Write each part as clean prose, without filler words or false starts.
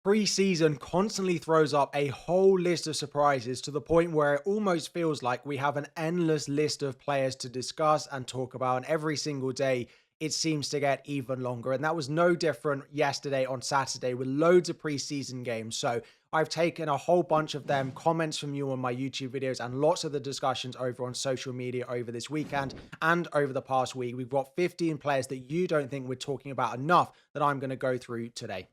Pre-season constantly throws up a whole list of surprises to the point where it almost feels like we have an endless list of players to discuss and talk about, and every single day it seems to get even longer. And that was no different yesterday on Saturday with loads of pre-season games. So I've taken a whole bunch of them, comments from you on my YouTube videos, and lots of the discussions over on social media over this weekend and over the past week. We've got 15 players that you don't think we're talking about enough that I'm going to go through today.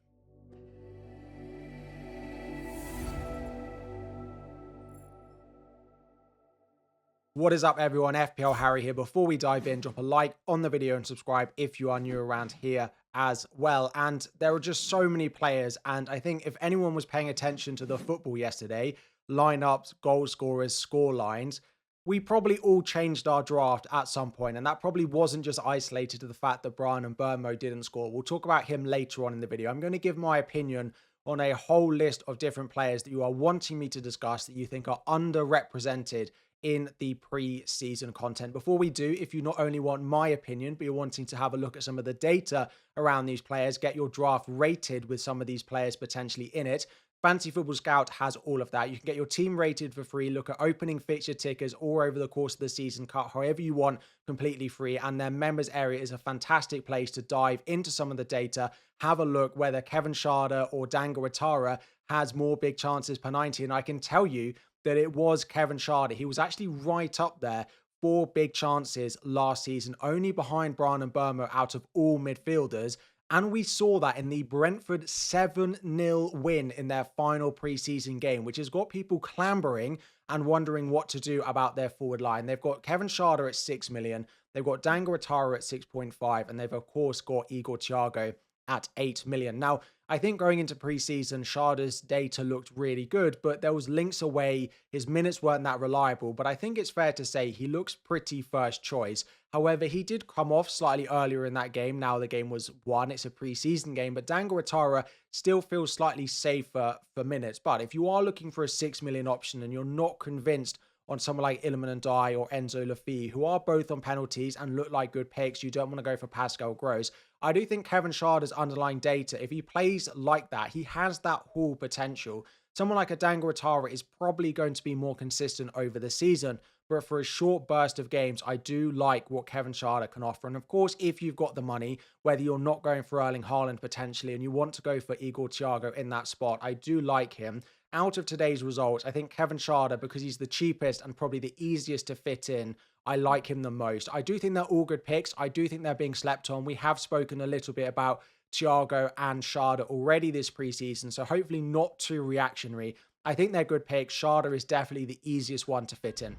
What is up, everyone? FPL Harry here. Before we dive in, drop a like on the video and subscribe if you are new around here as well. And there are just so many players, and I think if anyone was paying attention to the football yesterday, lineups, goal scorers, score lines, we probably all changed our draft at some point, and that probably wasn't just isolated to the fact that Brian and Mbeumo didn't score. We'll talk about him later on in the video. I'm going to give my opinion on a whole list of different players that you are wanting me to discuss that you think are underrepresented in the pre-season content. Before we do, if you not only want my opinion, but you're wanting to have a look at some of the data around these players, get your draft rated with some of these players potentially in it, Fantasy Football Scout has all of that. You can get your team rated for free, look at opening fixture tickers all over the course of the season, cut however you want, completely free. And their members area is a fantastic place to dive into some of the data, have a look whether Kevin Schade or Dango Ouattara has more big chances per 90. And I can tell you that it was Kevin Schade. He was actually right up there for big chances last season, only behind Brian and Mbeumo out of all midfielders. And we saw that in the Brentford 7-0 win in their final preseason game, which has got people clambering and wondering what to do about their forward line. They've got Kevin Schade at 6 million. They've got Dango Ouattara at 6.5. And they've, of course, got Igor Thiago at 8 million. Now, I think going into preseason, Schade's data looked really good, but there was links away. His minutes weren't that reliable, but I think it's fair to say he looks pretty first choice. However, he did come off slightly earlier in that game. Now the game was won. It's a preseason game, but Dango Ouattara still feels slightly safer for minutes. But if you are looking for a 6 million option and you're not convinced on someone like Iliman Ndiaye or Enzo Laffi, who are both on penalties and look like good picks, you don't want to go for Pascal Gross. I do think Kevin Schade's underlying data, if he plays like that, he has that haul potential. Someone like a Dango Ouattara is probably going to be more consistent over the season, but for a short burst of games, I do like what Kevin Schade can offer. And of course, if you've got the money, whether you're not going for Erling Haaland potentially and you want to go for Igor Thiago in that spot, I do like him. Out of today's results, I think Kevin Schade, because he's the cheapest and probably the easiest to fit in, I like him the most. I do think they're all good picks. I do think they're being slept on. We have spoken a little bit about Thiago and Schade already this preseason, so hopefully not too reactionary. I think they're good picks. Schade is definitely the easiest one to fit in.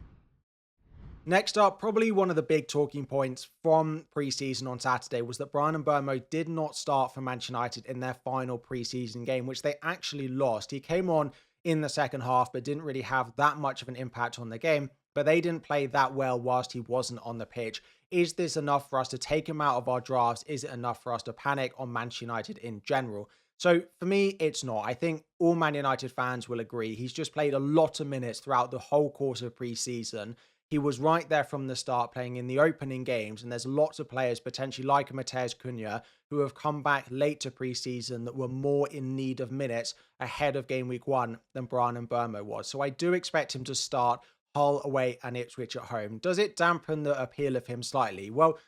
Next up, probably one of the big talking points from preseason on Saturday was that Brian and Mbeumo did not start for Manchester United in their final preseason game, which they actually lost. He came on in the second half, but didn't really have that much of an impact on the game. But they didn't play that well whilst he wasn't on the pitch. Is this enough for us to take him out of our drafts? Is it enough for us to panic on Manchester United in general? So for me, it's not. I think all Man United fans will agree. He's just played a lot of minutes throughout the whole course of pre-season. He was right there from the start playing in the opening games, and there's lots of players potentially like Matheus Cunha who have come back late to pre-season that were more in need of minutes ahead of game week 1 than Brian and Mbeumo was. So I do expect him to start Hull away and Ipswich at home. Does it dampen the appeal of him slightly? Well,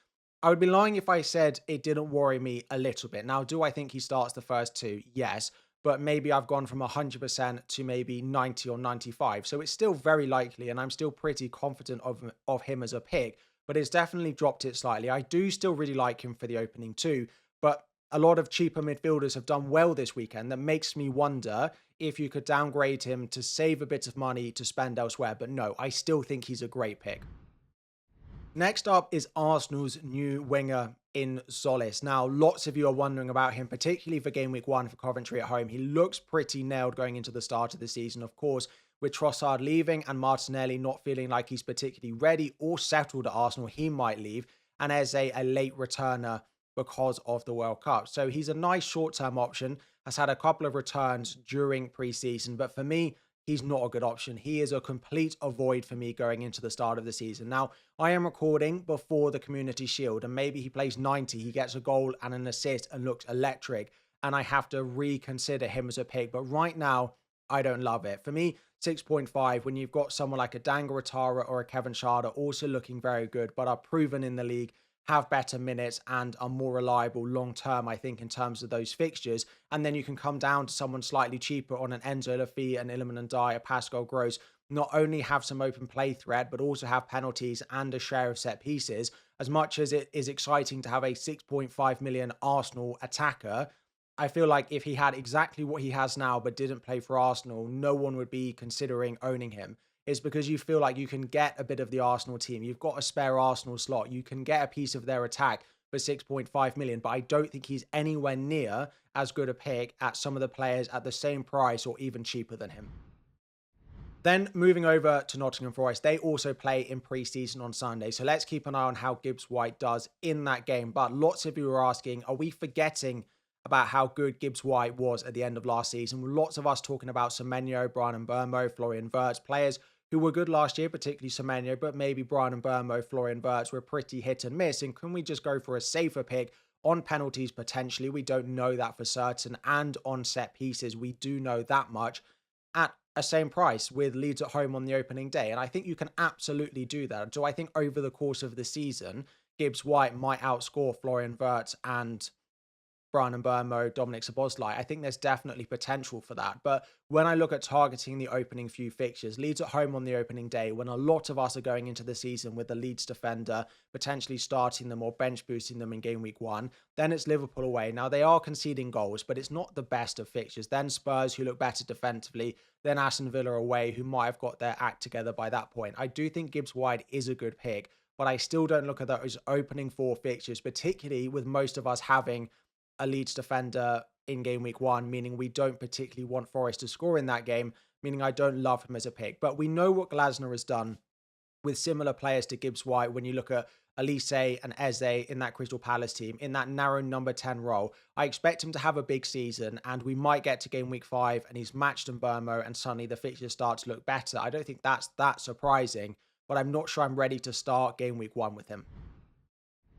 I would be lying if I said it didn't worry me a little bit. Now, do I think he starts the first two? Yes. But maybe I've gone from 100% to maybe 90 or 95. So it's still very likely, and I'm still pretty confident of him as a pick, but it's definitely dropped it slightly. I do still really like him for the opening two, but a lot of cheaper midfielders have done well this weekend. That makes me wonder if you could downgrade him to save a bit of money to spend elsewhere. But no, I still think he's a great pick. Next up is Arsenal's new winger in Tzolis. Now, lots of you are wondering about him, particularly for game week 1 for Coventry at home. He looks pretty nailed going into the start of the season. Of course, with Trossard leaving and Martinelli not feeling like he's particularly ready or settled at Arsenal, he might leave. And as a late returner because of the World Cup. So he's a nice short-term option, has had a couple of returns during pre-season, but for me, he's not a good option. He is a complete avoid for me going into the start of the season. Now, I am recording before the Community Shield, and maybe he plays 90, he gets a goal and an assist and looks electric, and I have to reconsider him as a pick. But right now, I don't love it. For me, 6.5, when you've got someone like a Dangaratara or a Kevin Schade also looking very good, but are proven in the league, have better minutes and are more reliable long term, I think, in terms of those fixtures. And then you can come down to someone slightly cheaper on an Enzo Lafi, an Iliman Ndiaye, a Pascal Gross, not only have some open play threat, but also have penalties and a share of set pieces. As much as it is exciting to have a 6.5 million Arsenal attacker, I feel like if he had exactly what he has now, but didn't play for Arsenal, no one would be considering owning him. It's because you feel like you can get a bit of the Arsenal team. You've got a spare Arsenal slot. You can get a piece of their attack for 6.5 million, but I don't think he's anywhere near as good a pick at some of the players at the same price or even cheaper than him. Then moving over to Nottingham Forest, they also play in pre-season on Sunday. So let's keep an eye on how Gibbs-White does in that game. But lots of you are asking, are we forgetting about how good Gibbs-White was at the end of last season? Lots of us talking about Semenyo, Bryan Mbeumo, Florian Wirtz, players who were good last year, particularly Semenyo, but maybe Bryan Mbeumo, Florian Wirtz were pretty hit and miss. And can we just go for a safer pick on penalties potentially? We don't know that for certain. And on set pieces, we do know that much at a same price with Leeds at home on the opening day. And I think you can absolutely do that. Do I think over the course of the season, Gibbs-White might outscore Florian Wirtz and Bryan Mbeumo, Dominic Szoboszlai? I think there's definitely potential for that. But when I look at targeting the opening few fixtures, Leeds at home on the opening day, when a lot of us are going into the season with the Leeds defender, potentially starting them or bench boosting them in game week 1, then it's Liverpool away. Now, they are conceding goals, but it's not the best of fixtures. Then Spurs, who look better defensively, then Aston Villa away, who might have got their act together by that point. I do think Gibbs-White is a good pick, but I still don't look at those opening 4 fixtures, particularly with most of us having a Leeds defender in game week 1, meaning we don't particularly want Forest to score in that game, meaning I don't love him as a pick. But we know what Glasner has done with similar players to Gibbs-White when you look at Elise and Eze in that Crystal Palace team, in that narrow number 10 role. I expect him to have a big season, and we might get to game week 5 and he's matched Mbeumo and suddenly the fixtures start to look better. I don't think that's that surprising, but I'm not sure I'm ready to start game week 1 with him.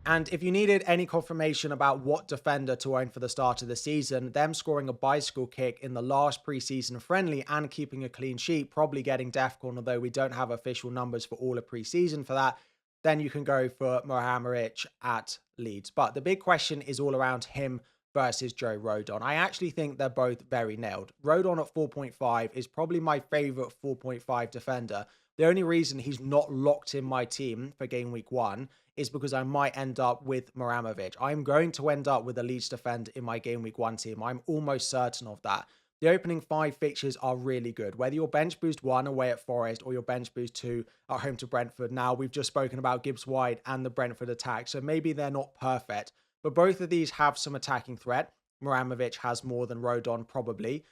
And if you needed any confirmation about what defender to own for the start of the season, them scoring a bicycle kick in the last preseason friendly and keeping a clean sheet, probably getting DEFCON, although we don't have official numbers for all of preseason for that, then you can go for Muharemovic at Leeds. But the big question is all around him versus Joe Rodon. I actually think they're both very nailed. Rodon at 4.5 is probably my favourite 4.5 defender. The only reason he's not locked in my team for game week 1 is because I might end up with Muharemovic. I'm going to end up with a Leeds defender in my game week 1 team. I'm almost certain of that. The opening 5 fixtures are really good. Whether you're bench boost 1 away at Forest or your bench boost 2 at home to Brentford. Now, we've just spoken about Gibbs-White and the Brentford attack, so maybe they're not perfect. But both of these have some attacking threat. Muharemovic has more than Rodon, probably.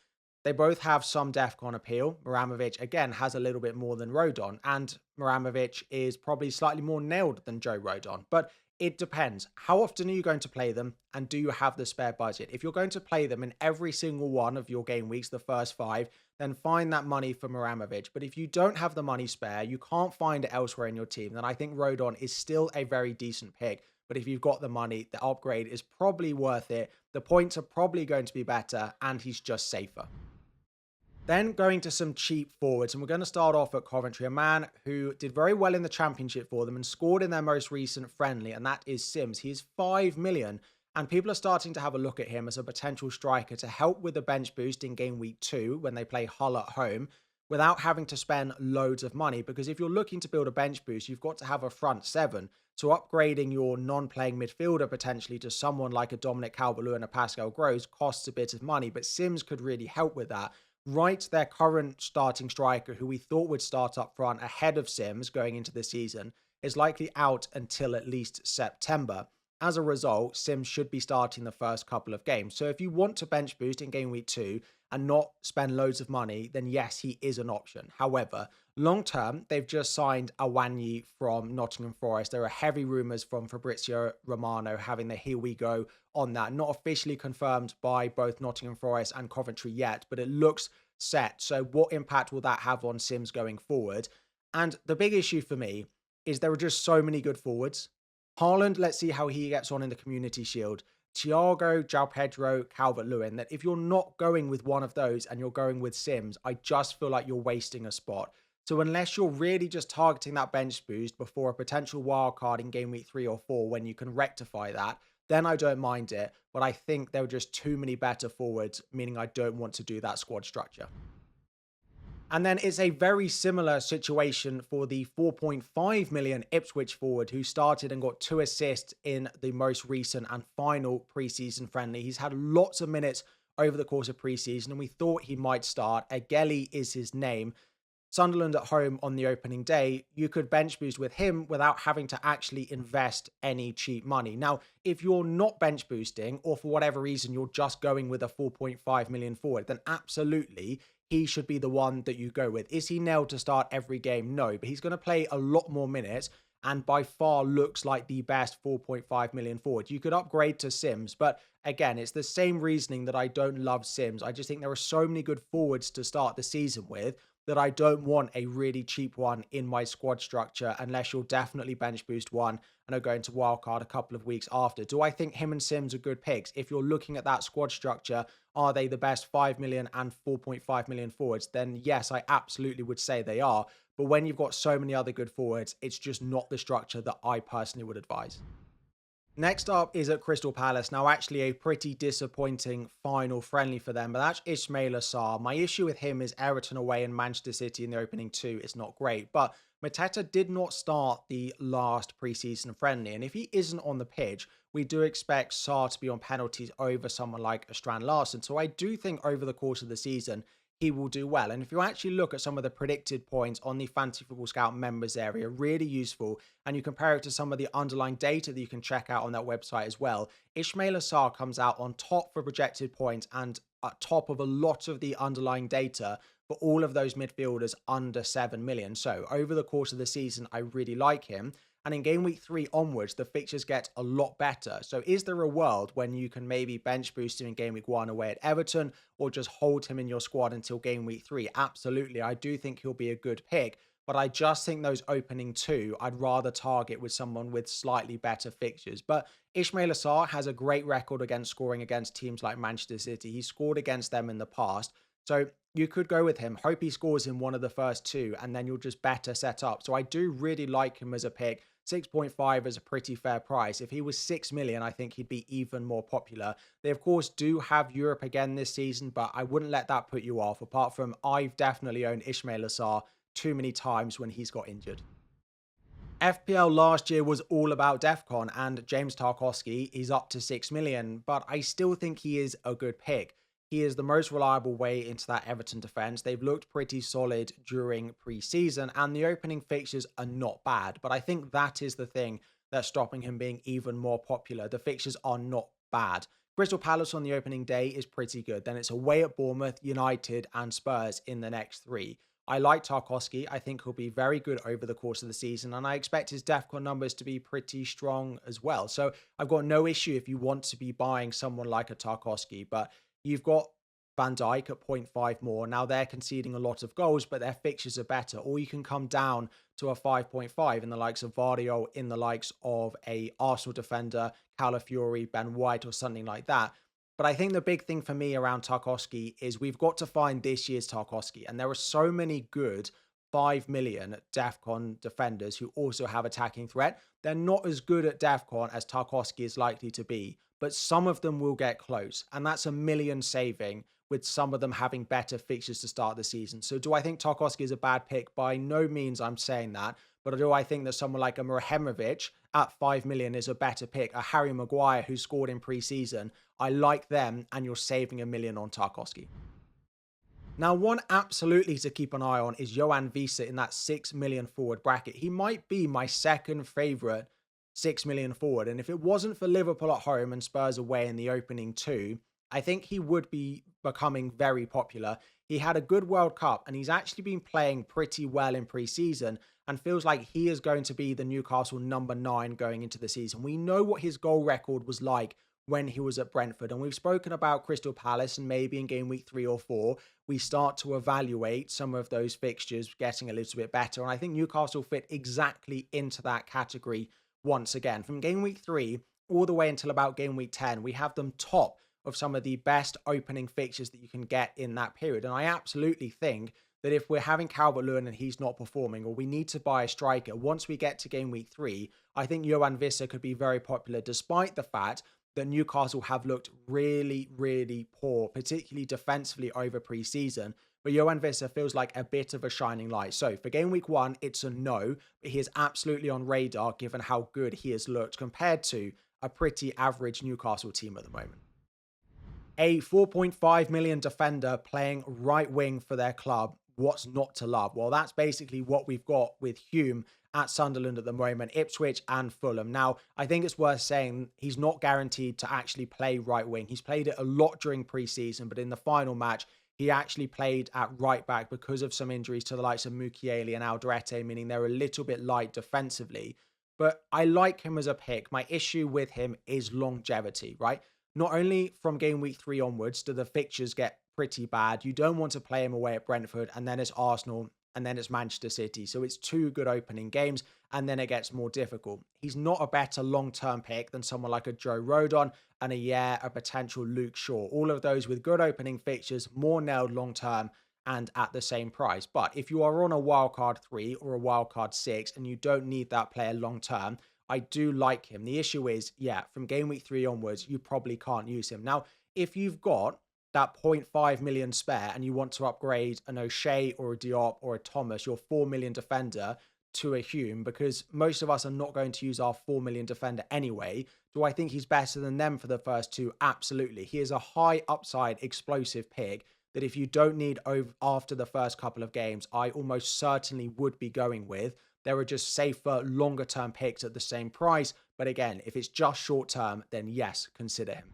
They both have some DEFCON appeal. Muharemovic, again, has a little bit more than Rodon. And Muharemovic is probably slightly more nailed than Joe Rodon. But it depends. How often are you going to play them? And do you have the spare budget? If you're going to play them in every single one of your game weeks, the first 5, then find that money for Muharemovic. But if you don't have the money spare, you can't find it elsewhere in your team, then I think Rodon is still a very decent pick. But if you've got the money, the upgrade is probably worth it. The points are probably going to be better, and he's just safer. Then going to some cheap forwards, and we're going to start off at Coventry, a man who did very well in the Championship for them and scored in their most recent friendly, and that is Sims. He's 5 million, and people are starting to have a look at him as a potential striker to help with the bench boost in game week 2 when they play Hull at home without having to spend loads of money, because if you're looking to build a bench boost, you've got to have a front 7. So upgrading your non-playing midfielder potentially to someone like a Dominic Calvert-Lewin and a Pascal Gross costs a bit of money, but Sims could really help with that. Wright, their current starting striker, who we thought would start up front ahead of Sims going into the season, is likely out until at least September. As a result, Sims should be starting the first couple of games. So if you want to bench boost in game week 2 and not spend loads of money, then yes, he is an option. However, long term, they've just signed Awani from Nottingham Forest. There are heavy rumours from Fabrizio Romano having the here we go on that. Not officially confirmed by both Nottingham Forest and Coventry yet, but it looks set. So what impact will that have on Sims going forward? And the big issue for me is there are just so many good forwards. Haaland, let's see how he gets on in the Community Shield. Thiago, João Pedro, Calvert-Lewin, that if you're not going with one of those and you're going with Sims, I just feel like you're wasting a spot. So unless you're really just targeting that bench boost before a potential wild card in game week 3 or 4 when you can rectify that, then I don't mind it. But I think there were just too many better forwards, meaning I don't want to do that squad structure. And then it's a very similar situation for the 4.5 million Ipswich forward who started and got 2 assists in the most recent and final preseason friendly. He's had lots of minutes over the course of preseason and we thought he might start. Egeli is his name. Sunderland at home on the opening day, you could bench boost with him without having to actually invest any cheap money. Now, if you're not bench boosting or for whatever reason you're just going with a 4.5 million forward, then absolutely he should be the one that you go with. Is he nailed to start every game? No, but he's going to play a lot more minutes and by far looks like the best 4.5 million forward. You could upgrade to Sims, but again, it's the same reasoning that I don't love Sims. I just think there are so many good forwards to start the season with that I don't want a really cheap one in my squad structure unless you'll definitely bench boost one and are going to wildcard a couple of weeks after. Do I think him and Sims are good picks? If you're looking at that squad structure, are they the best 5 million and 4.5 million forwards? Then yes, I absolutely would say they are. But when you've got so many other good forwards, it's just not the structure that I personally would advise. Next up is at Crystal Palace. Now, actually a pretty disappointing final friendly for them, but that's Ismaila Sarr. My issue with him is Everton away and Manchester City in the opening 2 is not great, but Mateta did not start the last preseason friendly, and if he isn't on the pitch, we do expect Sarr to be on penalties over someone like Strand Larsen. So I do think over the course of the season, he will do well. And if you actually look at some of the predicted points on the Fantasy Football Scout members area, really useful, and you compare it to some of the underlying data that you can check out on that website as well, Ismaila Sarr comes out on top for projected points and at top of a lot of the underlying data for all of those midfielders under 7 million. So over the course of the season, I really like him. And in game week 3 onwards, the fixtures get a lot better. So is there a world when you can maybe bench boost him in game week 1 away at Everton or just hold him in your squad until game week 3? Absolutely. I do think he'll be a good pick, but I just think those opening 2, I'd rather target with someone with slightly better fixtures. But Ismaila Sarr has a great record against scoring against teams like Manchester City. He scored against them in the past. So you could go with him, hope he scores in one of the first 2, and then you'll just better set up. So I do really like him as a pick. 6.5 is a pretty fair price. If he was 6 million, I think he'd be even more popular. They, of course, do have Europe again this season, but I wouldn't let that put you off. Apart from I've definitely owned Ismaila Sarr too many times when he's got injured. FPL last year was all about DEFCON, and James Tarkowski is up to 6 million, but I still think he is a good pick. He is the most reliable way into that Everton defence. They've looked pretty solid during pre-season and the opening fixtures are not bad. But I think that is the thing that's stopping him being even more popular. The fixtures are not bad. Crystal Palace on the opening day is pretty good. Then it's away at Bournemouth, United and Spurs in the next 3. I like Tarkowski. I think he'll be very good over the course of the season. And I expect his DEFCON numbers to be pretty strong as well. So I've got no issue if you want to be buying someone like a Tarkowski. But you've got Van Dijk at 0.5 more. Now they're conceding a lot of goals, but their fixtures are better. Or you can come down to a 5.5 in the likes of Vardio, in the likes of a Arsenal defender, Calafiori, Ben White, or something like that. But I think the big thing for me around Tarkowski is we've got to find this year's Tarkowski. And there are so many good 5 million DEFCON defenders who also have attacking threat. They're not as good at DEFCON as Tarkowski is likely to be, but some of them will get close. And that's $1 million saving, with some of them having better fixtures to start the season. So do I think Tarkowski is a bad pick? By no means I'm saying that. But do I think that someone like a Muharemovic at 5 million is a better pick? A Harry Maguire who scored in pre-season. I like them, and you're saving $1 million on Tarkowski. Now, one absolutely to keep an eye on is Yoane Wissa in that 6 million forward bracket. He might be my second favourite 6 million forward. And if it wasn't for Liverpool at home and Spurs away in the opening 2, I think he would be becoming very popular. He had a good World Cup and he's actually been playing pretty well in pre-season and feels like he is going to be the Newcastle number 9 going into the season. We know what his goal record was like when he was at Brentford, and we've spoken about Crystal Palace, and maybe in game week 3 or 4, we start to evaluate some of those fixtures getting a little bit better. And I think Newcastle fit exactly into that category once again. From game week 3, all the way until about game week 10, we have them top of some of the best opening fixtures that you can get in that period. And I absolutely think that if we're having Calvert-Lewin and he's not performing, or we need to buy a striker, once we get to game week 3, I think Yoane Wissa could be very popular, despite the fact that Newcastle have looked really, really poor, particularly defensively over pre-season. But Yoane Wissa feels like a bit of a shining light. So for game week 1, it's a no, but he is absolutely on radar given how good he has looked compared to a pretty average Newcastle team at the moment. A 4.5 million defender playing right wing for their club. What's not to love? Well, that's basically what we've got with Hume at Sunderland at the moment, Ipswich and Fulham. Now, I think it's worth saying he's not guaranteed to actually play right wing. He's played it a lot during pre-season, but in the final match, he actually played at right back because of some injuries to the likes of Mukiele and Alderete, meaning they're a little bit light defensively. But I like him as a pick. My issue with him is longevity, right? Not only from game week 3 onwards do the fixtures get pretty bad, you don't want to play him away at Brentford, and then it's Arsenal, and then it's Manchester City. So it's 2 good opening games, and then it gets more difficult. He's not a better long-term pick than someone like a Joe Rodon and a potential Luke Shaw. All of those with good opening fixtures, more nailed long-term, and at the same price. But if you are on a wildcard 3 or a wildcard 6 and you don't need that player long-term, I do like him. The issue is, from game week 3 onwards, you probably can't use him. Now, if you've got that 0.5 million spare and you want to upgrade an O'Shea or a Diop or a Thomas, your 4 million defender, to a Hume, because most of us are not going to use our 4 million defender anyway, do I think he's better than them for the first 2? Absolutely. He is a high upside explosive pick that if you don't need after the first couple of games, I almost certainly would be going with. There are just safer, longer term picks at the same price. But again, if it's just short term, then yes, consider him.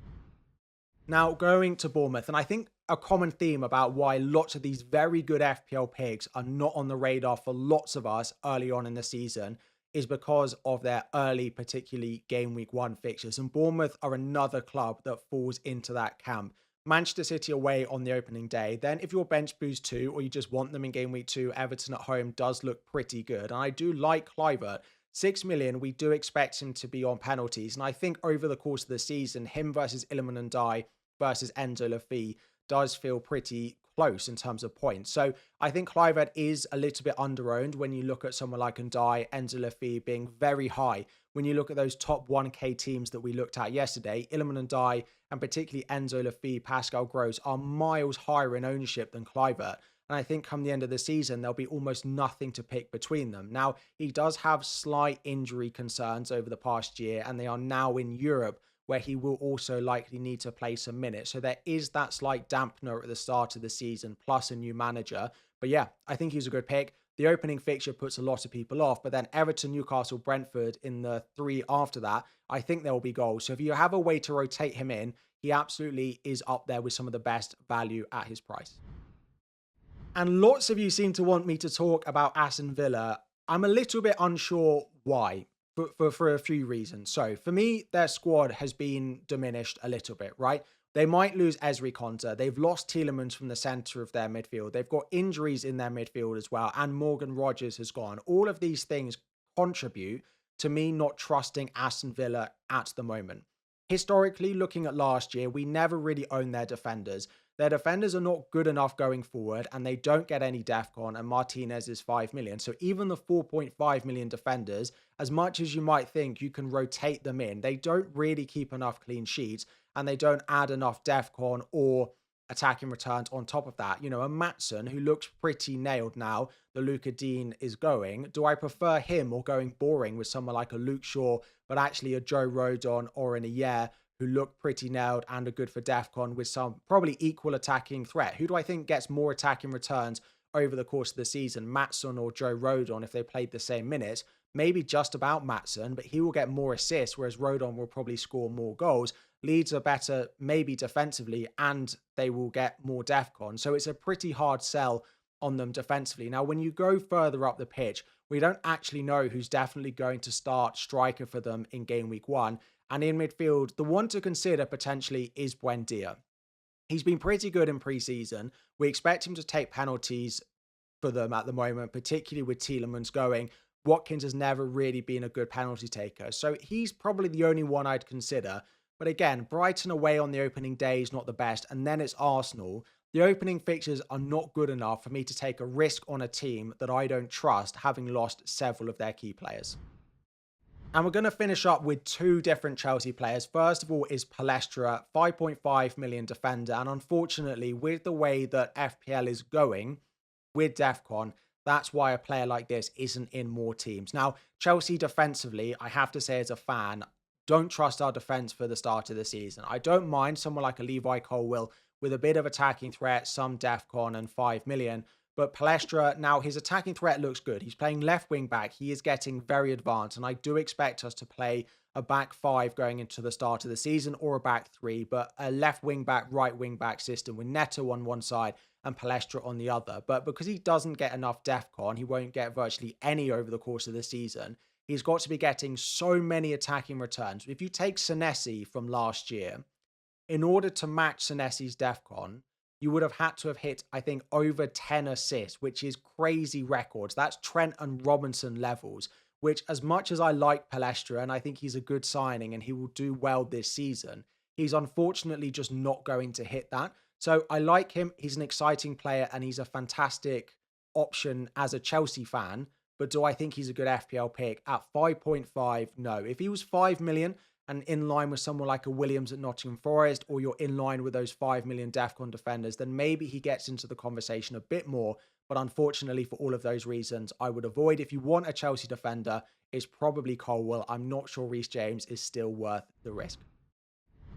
Now, going to Bournemouth, and I think a common theme about why lots of these very good FPL picks are not on the radar for lots of us early on in the season is because of their early, particularly game week 1 fixtures. And Bournemouth are another club that falls into that camp. Manchester City away on the opening day. Then if you're bench boost 2 or you just want them in game week 2, Everton at home does look pretty good. And I do like Kluivert. 6 million, we do expect him to be on penalties. And I think over the course of the season, him versus Iliman Ndiaye versus Enzo Laffi does feel pretty close in terms of points. So I think Kluivert is a little bit under-owned when you look at someone like Ndiaye, Enzo Laffi being very high. When you look at those top 1k teams that we looked at yesterday, Iliman Ndiaye and particularly Enzo Laffi, Pascal Gross are miles higher in ownership than Kluivert. And I think come the end of the season, there'll be almost nothing to pick between them. Now, he does have slight injury concerns over the past year, and they are now in Europe, where he will also likely need to play some minutes. So there is that slight dampener at the start of the season, plus a new manager. But yeah, I think he's a good pick. The opening fixture puts a lot of people off, but then Everton, Newcastle, Brentford in the 3 after that, I think there will be goals. So if you have a way to rotate him in, he absolutely is up there with some of the best value at his price. And lots of you seem to want me to talk about Aston Villa. I'm a little bit unsure why. For a few reasons. So for me, their squad has been diminished a little bit, right? They might lose Ezri Konsa. They've lost Tielemans from the centre of their midfield. They've got injuries in their midfield as well. And Morgan Rogers has gone. All of these things contribute to me not trusting Aston Villa at the moment. Historically, looking at last year, we never really owned their defenders. Their defenders are not good enough going forward, and they don't get any DEFCON, and Martinez is 5 million. So even the 4.5 million defenders, as much as you might think you can rotate them in, they don't really keep enough clean sheets, and they don't add enough DEFCON or attacking returns on top of that. You know, a Maatsen, who looks pretty nailed now, the Luca Dean is going. Do I prefer him or going boring with someone like a Luke Shaw, but actually a Joe Rodon or an Ayer, who look pretty nailed and are good for DEFCON with some probably equal attacking threat? Who do I think gets more attacking returns over the course of the season? Maatsen or Joe Rodon if they played the same minutes? Maybe just about Maatsen, but he will get more assists, whereas Rodon will probably score more goals. Leeds are better maybe defensively, and they will get more DEFCON. So it's a pretty hard sell on them defensively. Now, when you go further up the pitch, we don't actually know who's definitely going to start striker for them in game week 1. And in midfield, the one to consider potentially is Buendia. He's been pretty good in pre-season. We expect him to take penalties for them at the moment, particularly with Tielemans going. Watkins has never really been a good penalty taker. So he's probably the only one I'd consider. But again, Brighton away on the opening day is not the best. And then it's Arsenal. The opening fixtures are not good enough for me to take a risk on a team that I don't trust, having lost several of their key players. And we're going to finish up with two different Chelsea players. First of all is Palestra, 5.5 million defender. And unfortunately, with the way that FPL is going with DEFCON, that's why a player like this isn't in more teams. Now, Chelsea defensively, I have to say as a fan, don't trust our defence for the start of the season. I don't mind someone like a Levi Colwill with a bit of attacking threat, some DEFCON and 5 million. But Palestra, now his attacking threat looks good. He's playing left wing back. He is getting very advanced. And I do expect us to play a back five going into the start of the season or a back three, but a left wing back, right wing back system with Neto on one side and Palestra on the other. But because he doesn't get enough DEFCON, he won't get virtually any over the course of the season. He's got to be getting so many attacking returns. If you take Senesi from last year, in order to match Senesi's DEFCON, you would have had to have hit, I think, over 10 assists, which is crazy records. That's Trent and Robinson levels, which as much as I like Palestra, and I think he's a good signing and he will do well this season, he's unfortunately just not going to hit that. So I like him. He's an exciting player and he's a fantastic option as a Chelsea fan. But do I think he's a good FPL pick? At 5.5, no. If he was 5 million, and in line with someone like a Williams at Nottingham Forest, or you're in line with those 5 million DEFCON defenders, then maybe he gets into the conversation a bit more. But unfortunately, for all of those reasons, I would avoid. If you want a Chelsea defender, it's probably Colwill. I'm not sure Reece James is still worth the risk.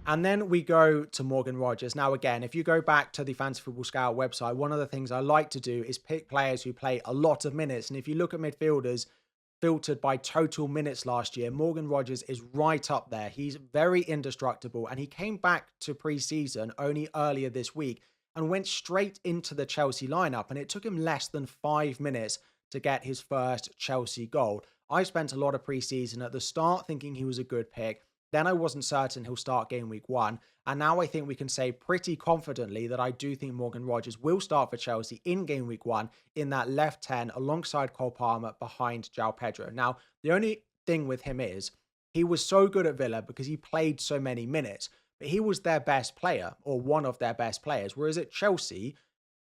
And then we go to Morgan Rogers. Now, again, if you go back to the Fantasy Football Scout website, one of the things I like to do is pick players who play a lot of minutes. And if you look at midfielders, filtered by total minutes last year, Morgan Rogers is right up there. He's very indestructible and he came back to pre-season only earlier this week and went straight into the Chelsea lineup, and it took him less than 5 minutes to get his first Chelsea goal. I spent a lot of pre-season at the start thinking he was a good pick. Then I wasn't certain he'll start game week 1. And now I think we can say pretty confidently that I do think Morgan Rogers will start for Chelsea in game week 1 in that left 10 alongside Cole Palmer behind João Pedro. Now, the only thing with him is he was so good at Villa because he played so many minutes, but he was their best player or one of their best players. Whereas at Chelsea,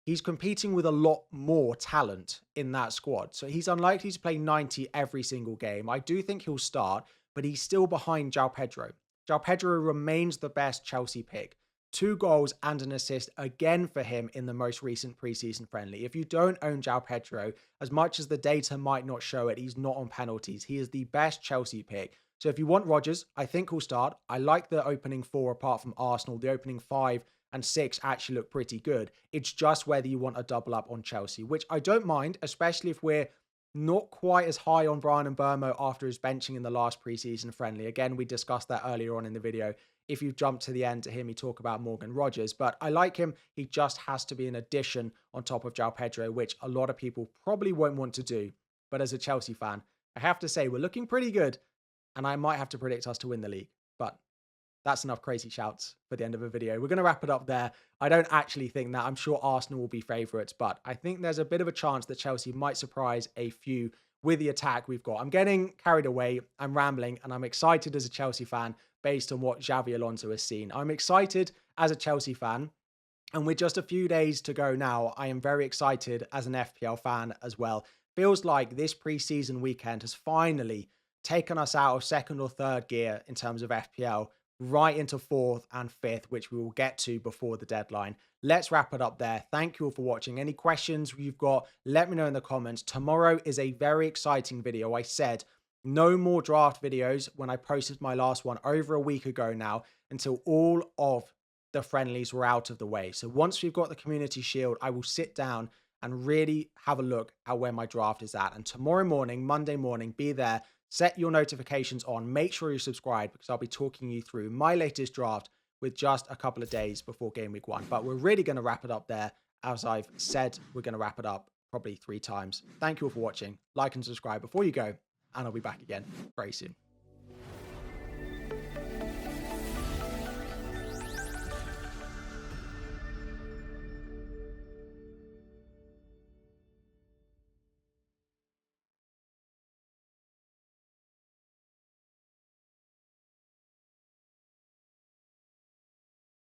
he's competing with a lot more talent in that squad. So he's unlikely to play 90 every single game. I do think he'll start, but he's still behind João Pedro. João Pedro remains the best Chelsea pick. 2 goals and an assist again for him in the most recent preseason friendly. If you don't own João Pedro, as much as the data might not show it, he's not on penalties. He is the best Chelsea pick. So if you want Rogers, I think he'll start. I like the opening 4 apart from Arsenal. The opening 5 and 6 actually look pretty good. It's just whether you want a double up on Chelsea, which I don't mind, especially if we're not quite as high on Bryan Mbeumo after his benching in the last preseason friendly. Again, we discussed that earlier on in the video. If you jump to the end to hear me talk about Morgan Rogers, but I like him. He just has to be an addition on top of João Pedro, which a lot of people probably won't want to do. But as a Chelsea fan, I have to say we're looking pretty good, and I might have to predict us to win the league. But that's enough crazy shouts for the end of a video. We're going to wrap it up there. I don't actually think that. I'm sure Arsenal will be favourites, but I think there's a bit of a chance that Chelsea might surprise a few with the attack we've got. I'm getting carried away. I'm rambling, and I'm excited as a Chelsea fan based on what Xabi Alonso has seen. I'm excited as a Chelsea fan, and with just a few days to go now, I am very excited as an FPL fan as well. Feels like this pre-season weekend has finally taken us out of 2nd or 3rd gear in terms of FPL, right into 4th and 5th, which we will get to before the deadline. Let's wrap it up there. Thank you all for watching. Any questions you've got, let me know in the comments. Tomorrow is a very exciting video. I said no more draft videos when I posted my last one over a week ago now, until all of the friendlies were out of the way. So once we've got the Community Shield, I will sit down and really have a look at where my draft is at. And tomorrow morning, Monday morning, be there. Set your notifications on. Make sure you subscribe, because I'll be talking you through my latest draft with just a couple of days before game week 1. But we're really going to wrap it up there. As I've said, we're going to wrap it up probably 3 times. Thank you all for watching. Like and subscribe before you go, and I'll be back again very soon.